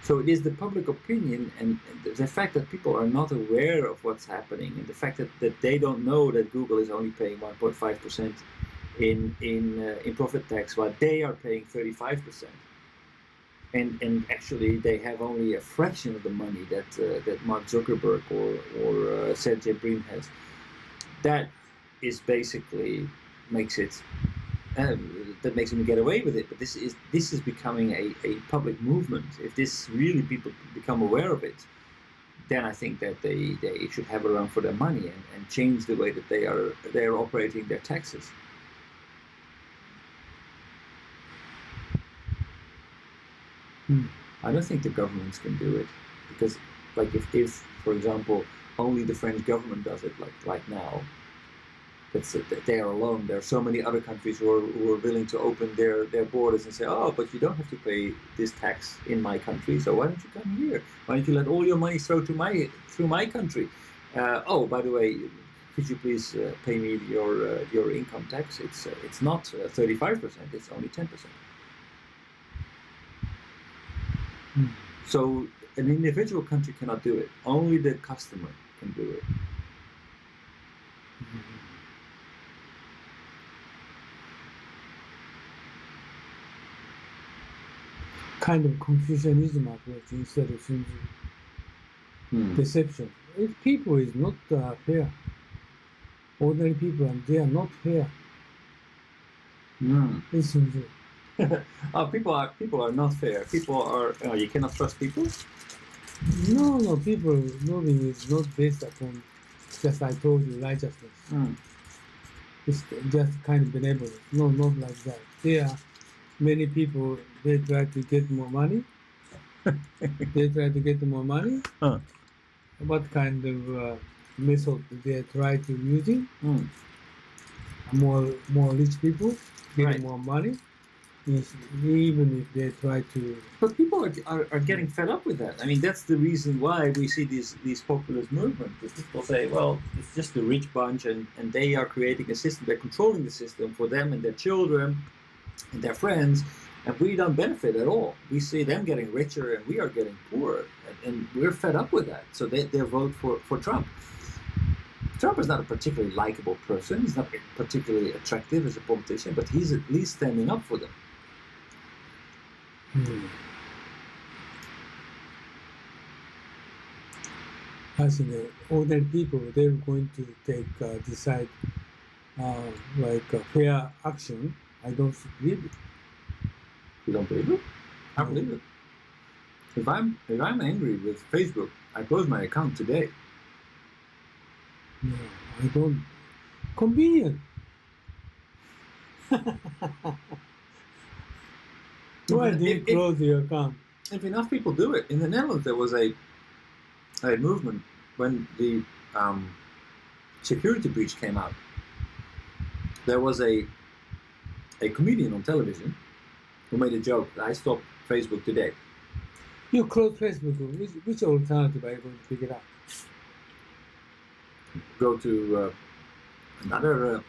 So it is the public opinion and the fact that people are not aware of what's happening, and the fact that they don't know that Google is only paying 1.5% in profit tax, while they are paying 35%. And actually, they have only a fraction of the money that Mark Zuckerberg or Sergey Brin has. That is basically makes it that makes them get away with it. But this is becoming a public movement. If this really people become aware of it, then I think that they should have a run for their money and change the way that they are operating their taxes. I don't think the governments can do it, because like if for example only the French government does it like now, that's it, they are alone. There are so many other countries who are willing to open their borders and say, oh, but you don't have to pay this tax in my country, so why don't you come here? Why don't you let all your money through my country? Oh, by the way, could you please pay me your income tax? It's not 35%. It's only 10%. So an individual country cannot do it. Only the customer can do it. Kind of Confucianism approach instead of deception. If people is not fair, ordinary people, and they are not fair. It's Sun Oh, people are not fair. People are. You cannot trust people. No, people moving is not based upon just I told you righteousness. It's just kind of benevolence. No, not like that. There are many people. They try to get more money. What kind of method they try to using? More rich people getting more money. Even if they try to, but people are getting fed up with that. I mean, that's the reason why we see these populist movements. People say, well, it's just a rich bunch, and they are creating a system. They're controlling the system for them and their children and their friends, and we don't benefit at all. We see them getting richer, and we are getting poorer, and we're fed up with that. So they vote for Trump. Trump is not a particularly likable person. He's not particularly attractive as a politician, but he's at least standing up for them. I think ordinary people, they're going to decide fair action. I don't believe it. You don't believe it? I believe it. If I'm angry with Facebook, I close my account today. No, I don't. Convenient. Why do you close your account? If enough people do it, in the Netherlands there was a movement when the security breach came out. There was a comedian on television who made a joke that I stopped Facebook today. You close Facebook. Which alternative are you going to figure out? Go to another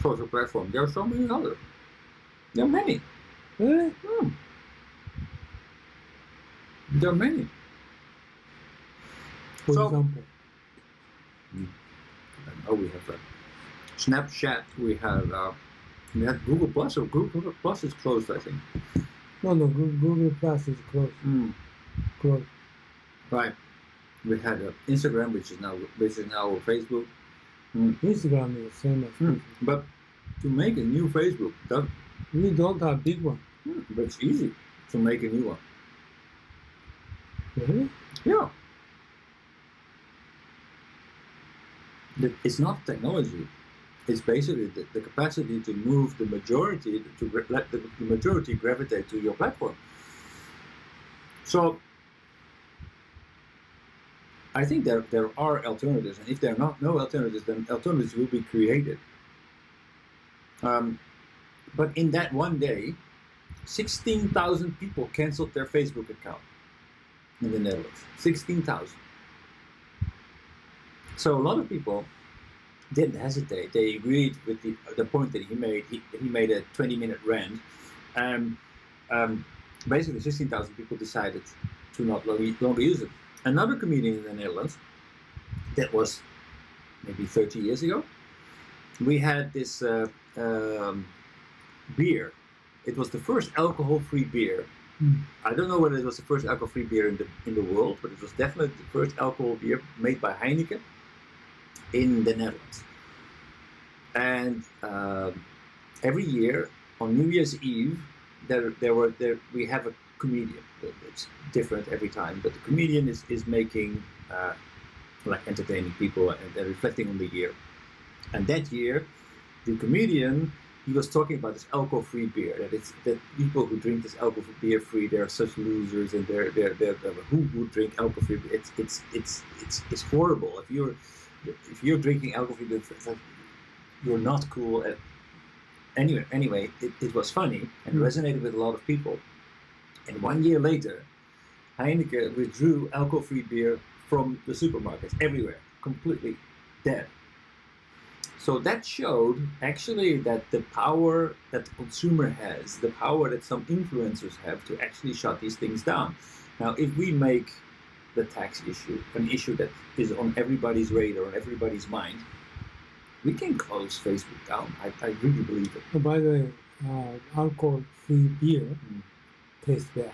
social platform. There are so many others. There are many. Really? There are many. For example? We have Snapchat. We have Google Plus. Or Google Plus is closed, I think. No, Google Plus is closed. Closed. Right. We had Instagram, which is now Facebook. Instagram is the same as Facebook. But to make a new Facebook, we don't have big one. But it's easy to make a new one. Really? Yeah. It's not technology. It's basically the capacity to move the majority, to let the majority gravitate to your platform. So I think there are alternatives, and if there are no alternatives, then alternatives will be created. But in that one day, 16,000 people canceled their Facebook account in the Netherlands. 16,000. So a lot of people didn't hesitate. They agreed with the point that he made. He made a 20-minute rant. basically 16,000 people decided to not longer use it. Another comedian in the Netherlands, that was maybe 30 years ago, we had this beer. It was the first alcohol-free beer. I don't know whether it was the first alcohol-free beer in the world, but it was definitely the first alcohol beer made by Heineken in the Netherlands. And every year on New Year's Eve, we have a comedian. It's different every time, but the comedian is making like entertaining people and reflecting on the year. And that year, the comedian, he was talking about this alcohol-free beer. That people who drink this alcohol beer free, they're such losers, and they're who would drink alcohol-free beer? It's horrible. If you're drinking alcohol-free beer, you're not cool. Anyway, it was funny and resonated with a lot of people. And 1 year later, Heineken withdrew alcohol-free beer from the supermarkets everywhere, completely dead. So that showed actually that the power that the consumer has, the power that some influencers have to actually shut these things down. Now, if we make the tax issue an issue that is on everybody's radar, on everybody's mind, we can close Facebook down. I really believe it. Oh, by the way, alcohol-free beer tastes bad.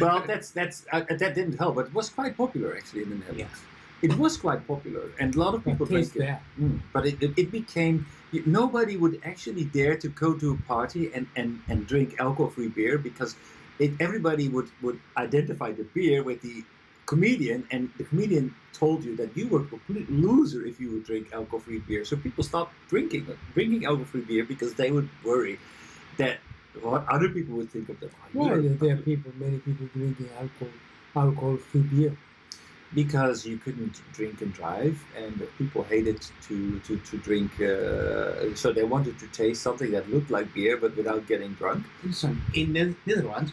Well, that didn't help, but it was quite popular actually in the Netherlands. Yes. It was quite popular, and a lot of people drank it. But it became, nobody would actually dare to go to a party and drink alcohol-free beer, because everybody would identify the beer with the comedian, and the comedian told you that you were a complete loser if you would drink alcohol-free beer. So people stopped drinking alcohol-free beer because they would worry that what other people would think of them. Why are there many people drinking alcohol-free beer? Because you couldn't drink and drive, and people hated to drink, so they wanted to taste something that looked like beer but without getting drunk. In the Netherlands,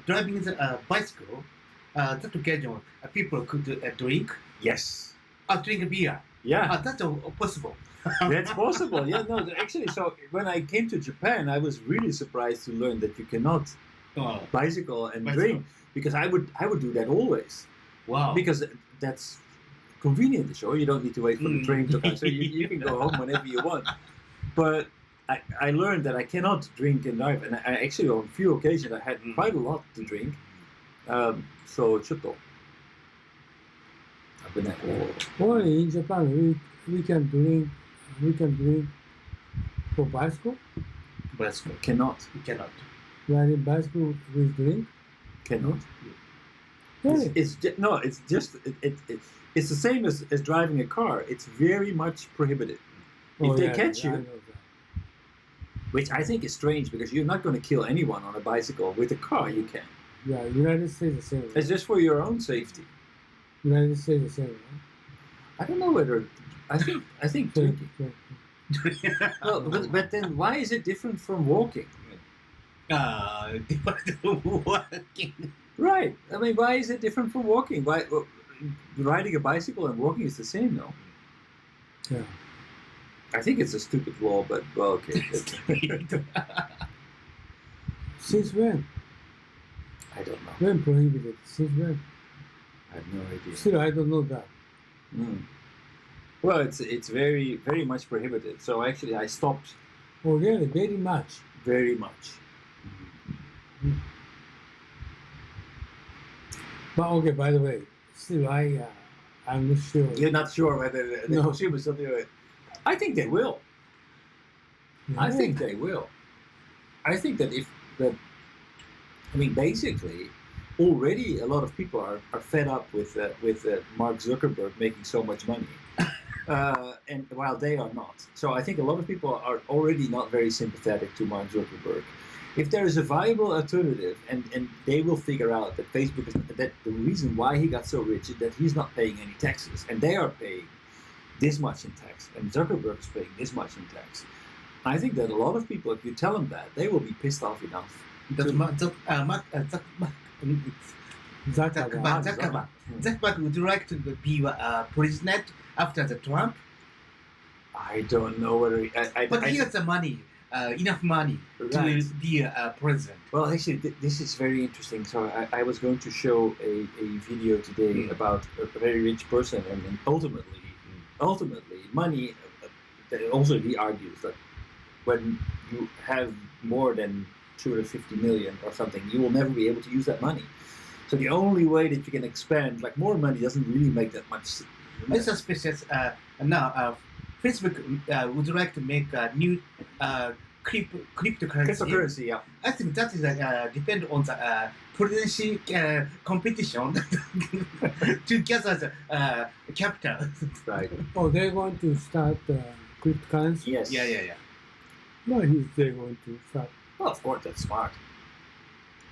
driving a bicycle, that occasion people could drink. Yes. Drink beer. Yeah. That's possible. That's possible. Yeah. No. Actually, so when I came to Japan, I was really surprised to learn that you cannot bicycle and drink. Because I would do that always. Wow. Because that's convenient, sure. You don't need to wait for the train to come. So you can go home whenever you want. But I learned that I cannot drink and drive. And I actually, on a few occasions, I had quite a lot to drink. So, ちょっと危ない。Only in Japan, we can drink for bicycle? Bicycle. Cannot. You cannot. Riding bicycle with drink? Cannot. Really? It's just it's the same as driving a car. It's very much prohibited. If they catch you, which I think is strange, because you're not going to kill anyone on a bicycle. With a car, you can. Yeah, United States the same. Right? It's just for your own safety. United States the same. Right? I don't know whether. I think drinking. Well, but then why is it different from walking? Different from walking. Right. I mean, why is it different from walking? Why riding a bicycle and walking is the same, no? Yeah. I think it's a stupid law, but well, okay. Since when? I don't know. When prohibited? Since when? I have no idea. Still, I don't know that. Well, it's very, very much prohibited. So actually, I stopped. Oh, really? Very much. Very much. But okay, by the way, still I'm not sure. You're not sure whether the consumers will do it. I think they will. Yeah. I think they will. I think that basically, already a lot of people are fed up with Mark Zuckerberg making so much money, and while they are not. So I think a lot of people are already not very sympathetic to Mark Zuckerberg. If there is a viable alternative, and they will figure out that Facebook is that the reason why he got so rich is that he's not paying any taxes, and they are paying this much in tax, and Zuckerberg is paying this much in tax. I think that a lot of people, if you tell them that, they will be pissed off enough. Zuckerberg would you like to be president after the Trump? I don't know whether But he has the money. enough money Right. to be a president. Well, actually, this is very interesting. So I was going to show a video today about a very rich person, and ultimately, money. Also, he argues that when you have more than 250 million or something, you will never be able to use that money. So the only way that you can expand, like more money, doesn't really make that much. It's suspicious. Now, Facebook would like to make a new cryptocurrency. Cryptocurrency, yeah. I think that is depend on the presidency competition to gather the capital. Right. Oh, they're going to start cryptocurrency? Yes. Yeah. Why is they going to start? Well, of course, that's smart.